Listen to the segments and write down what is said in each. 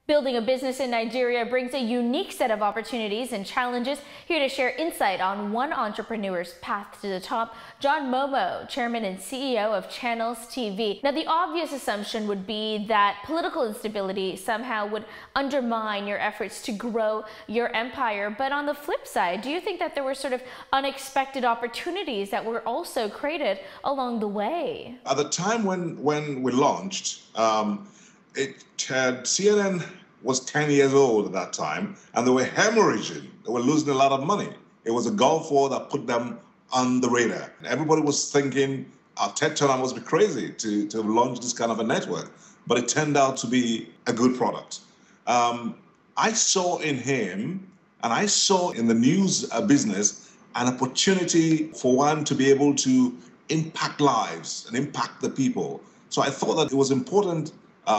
Building a business in Nigeria brings a unique set of opportunities and challenges. Here to share insight on one entrepreneur's path to the top, John Momoh, Chairman and CEO of Channels TV. Now, the obvious assumption would be that political instability somehow would undermine your efforts to grow your empire. But on the flip side, do you think that there were sort of unexpected opportunities that were also created along the way? At the time when we launched, CNN was 10 years old at that time, and they were hemorrhaging. They were losing a lot of money. It was a Gulf War that put them on the radar. Everybody was thinking Ted Turner must be crazy to launch this kind of a network, but it turned out to be a good product. I saw in him, and I saw in the news business, an opportunity for one to be able to impact lives and impact the people. So I thought that it was important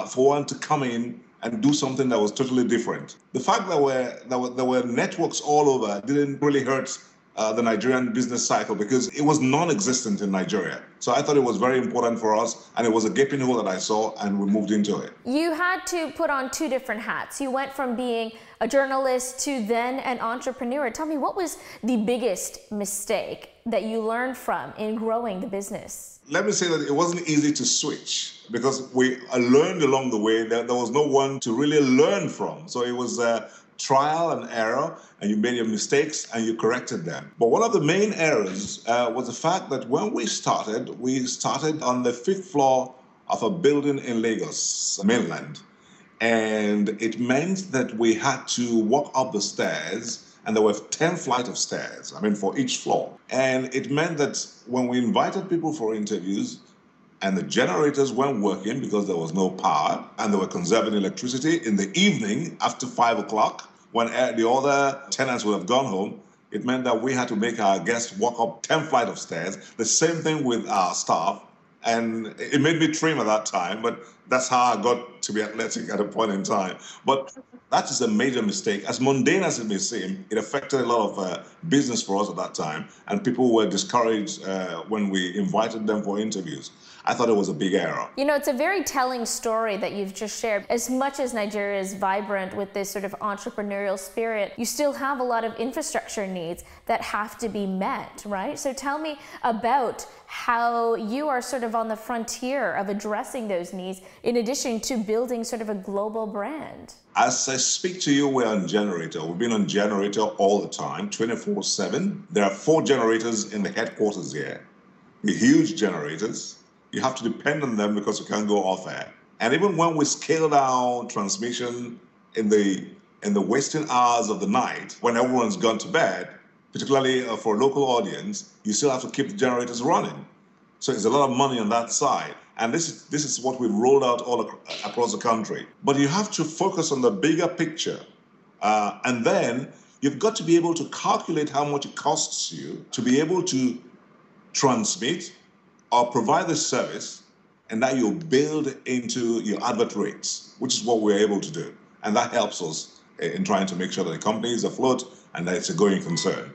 for one to come in and do something that was totally different. The fact that there were networks all over didn't really hurt the Nigerian business cycle because it was non-existent in Nigeria. So I thought it was very important for us, and it was a gaping hole that I saw, and we moved into it. You had to put on two different hats. You went from being a journalist to then an entrepreneur. Tell me, what was the biggest mistake that you learned from in growing the business? Let me say that it wasn't easy to switch because we learned along the way that there was no one to really learn from. So it was trial and error, and you made your mistakes and you corrected them. But one of the main errors was the fact that when we started on the 5th floor of a building in Lagos, mainland. And it meant that we had to walk up the stairs, and there were 10 flights of stairs, for each floor. And it meant that when we invited people for interviews, and the generators weren't working because there was no power, and they were conserving electricity in the evening after 5 o'clock, when the other tenants would have gone home, it meant that we had to make our guests walk up 10 flights of stairs. The same thing with our staff. And it made me trim at that time, but that's how I got to be athletic at a point in time. But that is a major mistake. As mundane as it may seem, it affected a lot of business for us at that time, and people were discouraged when we invited them for interviews. I thought it was a big error. You know, it's a very telling story that you've just shared. As much as Nigeria is vibrant with this sort of entrepreneurial spirit, you still have a lot of infrastructure needs that have to be met, right? So tell me about how you are sort of on the frontier of addressing those needs in addition to building sort of a global brand. As I speak to you, we're on generator. We've been on generator all the time, 24/7. There are 4 generators in the headquarters here. They're huge generators. You have to depend on them because you can't go off air. And even when we scale down transmission in the wasting hours of the night, when everyone's gone to bed, particularly for a local audience, you still have to keep the generators running. So it's a lot of money on that side. And this is what we've rolled out all across the country. But you have to focus on the bigger picture. And then you've got to be able to calculate how much it costs you to be able to transmit or provide the service, and that you build into your advert rates, which is what we're able to do. And that helps us in trying to make sure that the company is afloat and that it's a going concern.